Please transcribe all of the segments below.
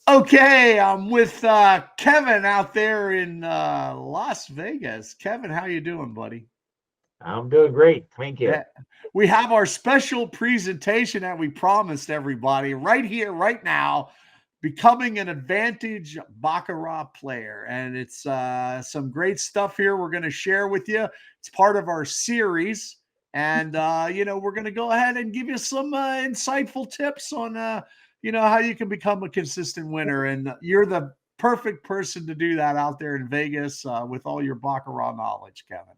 Okay, I'm with Kevin out there in Las Vegas. Kevin, how you doing, buddy? I'm doing great. Thank you. Yeah, we have our special presentation that we promised everybody right here, right now, becoming an advantage Baccarat player. And it's some great stuff here we're going to share with you. It's part of our series. And, we're going to go ahead and give you some insightful tips on, how you can become a consistent winner. And you're the perfect person to do that out there in Vegas with all your Baccarat knowledge, Kevin.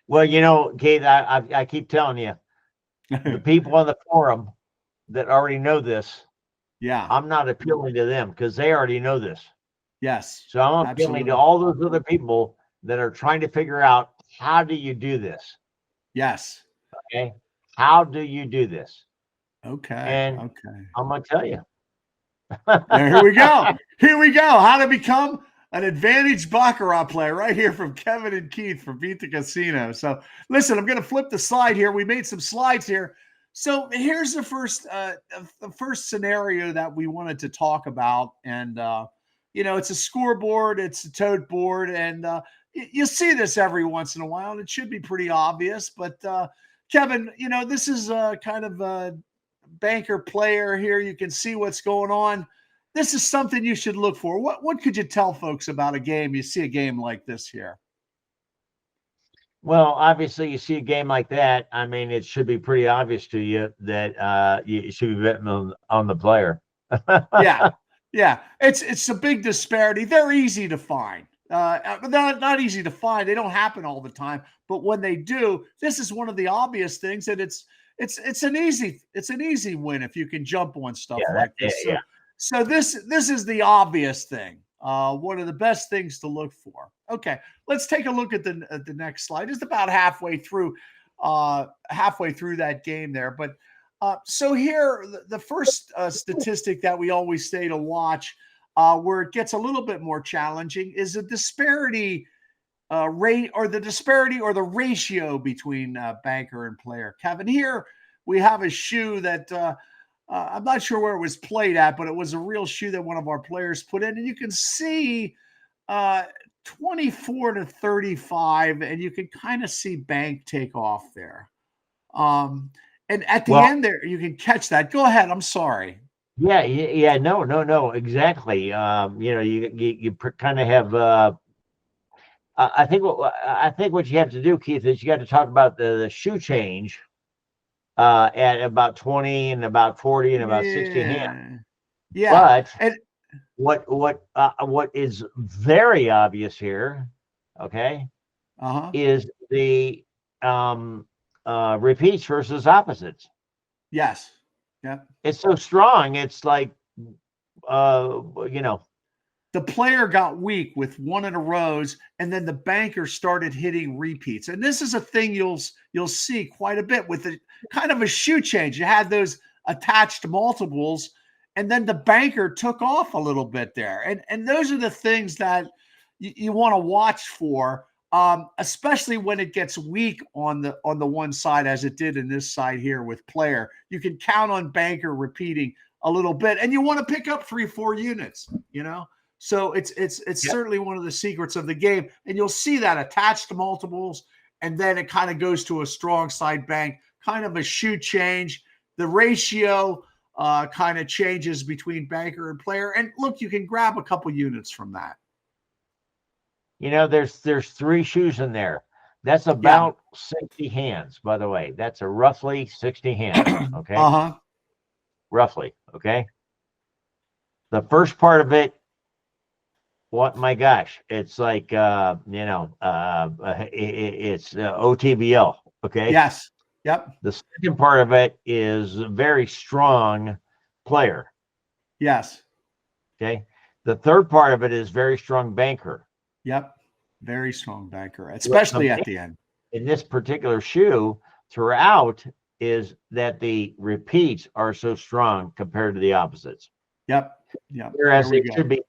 Well, Kate, I keep telling you, the people on the forum that already know this, Yeah. I'm not appealing to them because they already know this. Yes. So I'm appealing Absolutely. to all those other people that are trying to figure out, how do you do this? Yes. Okay. How do you do this? Okay. And Okay. I'm going to tell you. Here we go. Here we go. How to become an advantage Baccarat player right here from Kevin and Keith from Beat the Casino. So listen, I'm going to flip the slide here. We made some slides here. So here's the first scenario that we wanted to talk about. And, it's a scoreboard, it's a tote board, and you'll see this every once in a while, and it should be pretty obvious. But Kevin, this is kind of a banker player here. You can see what's going on. This is something you should look for. What could you tell folks about a game? You see a game like this here. Well, obviously, you see a game like that. I mean, it should be pretty obvious to you that you should be betting on the player. Yeah. It's a big disparity. They're easy to find. They're not easy to find. They don't happen all the time. But when they do, this is one of the obvious things that it's an easy win if you can jump on stuff like this. So this is the obvious thing. One of the best things to look for. Okay, let's take a look at the next slide. It's about halfway through that game there. But so here, the first statistic that we always say to watch, where it gets a little bit more challenging, is the disparity rate or the ratio between banker and player. Kevin, here we have a shoe that I'm not sure where it was played at, but it was a real shoe that one of our players put in. And you can see 24 to 35, and you can kind of see bank take off there. And at the end there, you can catch that. Go ahead. I'm sorry. Yeah. No, exactly. You kind of have. I think what you have to do, Keith, is you got to talk about the shoe change at about 20 and about 40 and about 60 hands. Yeah. But and what is very obvious here, okay, is the repeats versus opposites. Yes. Yeah. It's so strong. It's like, the player got weak with one in a rows, and then the banker started hitting repeats. And this is a thing you'll see quite a bit with the kind of a shoe change. You had those attached multiples, and then the banker took off a little bit there. And those are the things that you want to watch for, especially when it gets weak on the one side, as it did in this side here with player. You can count on banker repeating a little bit, and you want to pick up 3-4 units, So it's certainly one of the secrets of the game. And you'll see that attached multiples, and then it kind of goes to a strong side bank, kind of a shoe change. The ratio kind of changes between banker and player. And look, you can grab a couple units from that. There's 3 shoes in there. That's about 60 hands, by the way. That's a roughly 60 hands. Okay. Roughly. Okay. The first part of it, my gosh, it's like it's OTBL. Okay. Yes. Yep. The second part of it is a very strong player. Yes. Okay. The third part of it is very strong banker. Yep. Very strong banker, especially at the end. In this particular shoe, throughout, is that the repeats are so strong compared to the opposites. Yep. Whereas they should be,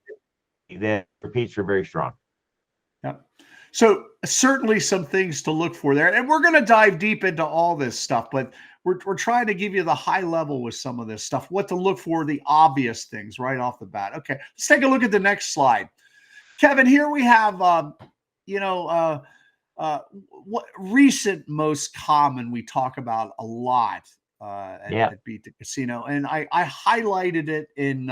the repeats are very strong. Yep. So certainly some things to look for there. And we're going to dive deep into all this stuff, but we're trying to give you the high level with some of this stuff, what to look for, the obvious things right off the bat. Okay, let's take a look at the next slide. Kevin, here we have, what recent most common we talk about a lot at Beat the Casino, and I highlighted it in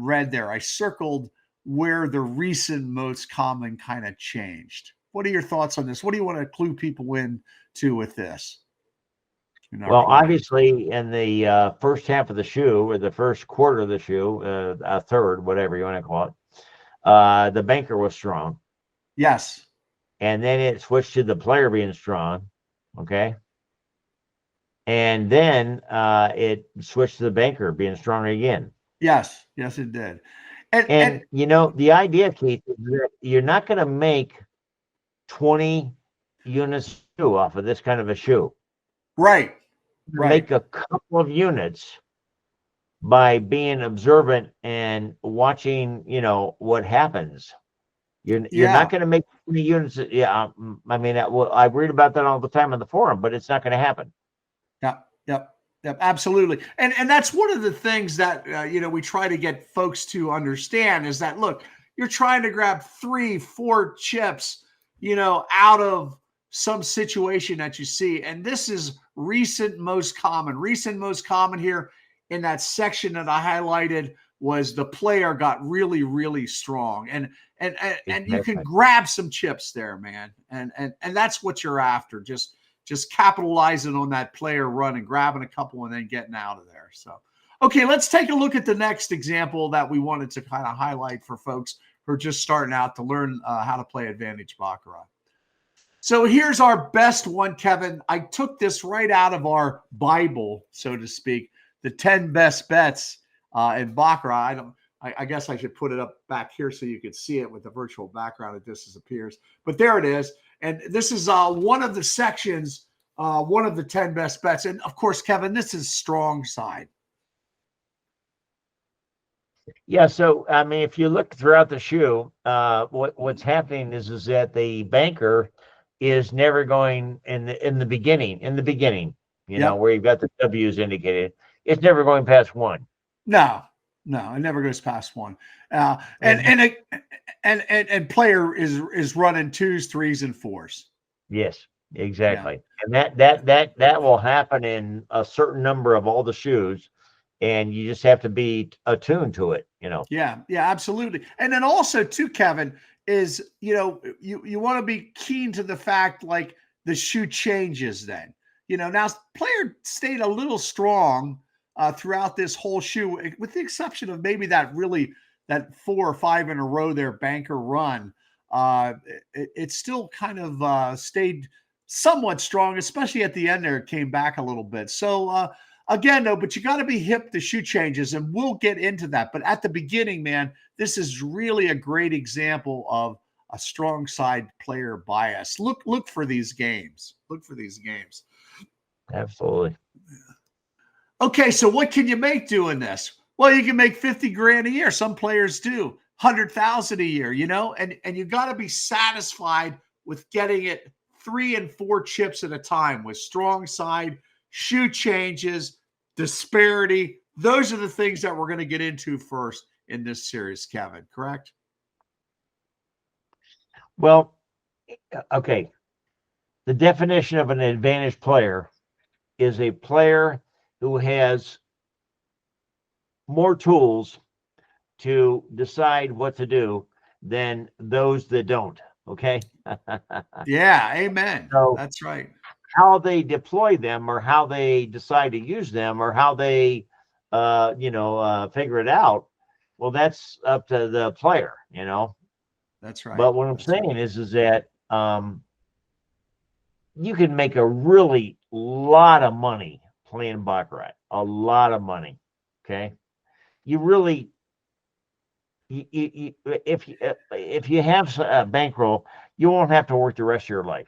red there. I circled where the recent most common kind of changed. What are your thoughts on this? What do you want to clue people in to with this? Well, obviously, in the first half of the shoe, or the first quarter of the shoe, a third, whatever you want to call it, the banker was strong. Yes. And then it switched to the player being strong. Okay. And then it switched to the banker being strong again. Yes. Yes, it did. And you know, the idea, Keith, is that you're not going to make 20 units shoe off of this kind of a shoe. Right. Make a couple of units by being observant and watching, you know, what happens. You're not going to make 20 units. Yeah. I mean, I read about that all the time on the forum, but it's not going to happen. Yep, absolutely. And that's one of the things that, we try to get folks to understand is that, look, you're trying to grab 3-4 chips, out of some situation that you see. And this is recent most common here in that section that I highlighted was the player got really, really strong. And you can grab some chips there, man. And that's what you're after. Just capitalizing on that player run and grabbing a couple and then getting out of there. So, okay, let's take a look at the next example that we wanted to kind of highlight for folks who are just starting out to learn how to play Advantage Baccarat. So here's our best one, Kevin. I took this right out of our Bible, so to speak, the 10 best bets in Baccarat. I guess I should put it up back here so you could see it with the virtual background. It disappears, but there it is. And this is one of the sections, one of the 10 best bets. And of course, Kevin, this is strong side. Yeah. So, I mean, if you look throughout the shoe, what's happening is that the banker is never going in the beginning, where you've got the W's indicated. It's never going past 1. No, it never goes past 1. And player is running 2s, 3s, and 4s. Yes, exactly. Yeah. And that will happen in a certain number of all the shoes, and you just have to be attuned to it, Yeah, absolutely. And then also too, Kevin, is you want to be keen to the fact like the shoe changes then. Now player stayed a little strong throughout this whole shoe, with the exception of maybe that 4 or 5 in a row there banker run. It still kind of stayed somewhat strong, especially at the end there. It came back a little bit. So again, though, but you got to be hip to shoe changes, and we'll get into that. But at the beginning, man, this is really a great example of a strong side player bias. Look for these games. Absolutely. Okay, so what can you make doing this? Well, you can make 50 grand a year. Some players do 100,000 a year, and you got to be satisfied with getting it 3 and 4 chips at a time with strong side, shoe changes, disparity. Those are the things that we're going to get into first in this series, Kevin, correct? Well, okay. The definition of an advantage player is a player who has more tools to decide what to do than those that don't. Okay. Yeah. Amen. So that's right. How they deploy them, or how they decide to use them, or how they, figure it out. Well, that's up to the player, That's right. But what I'm saying is that you can make a really lot of money playing Baccarat, a lot of money. Okay. You really, if you have a bankroll, you won't have to work the rest of your life.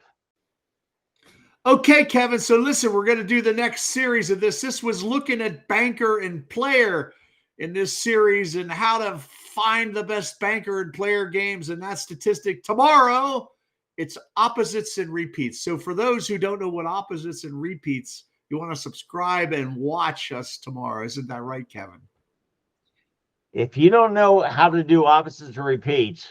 Okay, Kevin. So listen, we're going to do the next series of this. This was looking at banker and player in this series and how to find the best banker and player games and that statistic. Tomorrow, it's opposites and repeats. So for those who don't know what opposites and repeats you want to subscribe and watch us tomorrow. Isn't that right, Kevin? If you don't know how to do opposites or repeats,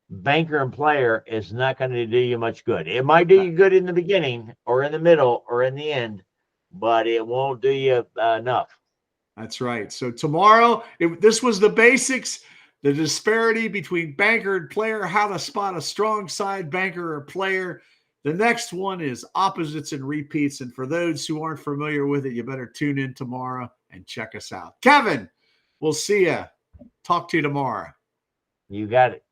banker and player is not going to do you much good. It might do you good in the beginning or in the middle or in the end, but it won't do you enough. That's right. So tomorrow, this was the basics, the disparity between banker and player, how to spot a strong side banker or player. The next one is opposites and repeats. And for those who aren't familiar with it, you better tune in tomorrow and check us out. Kevin, we'll see you. Talk to you tomorrow. You got it.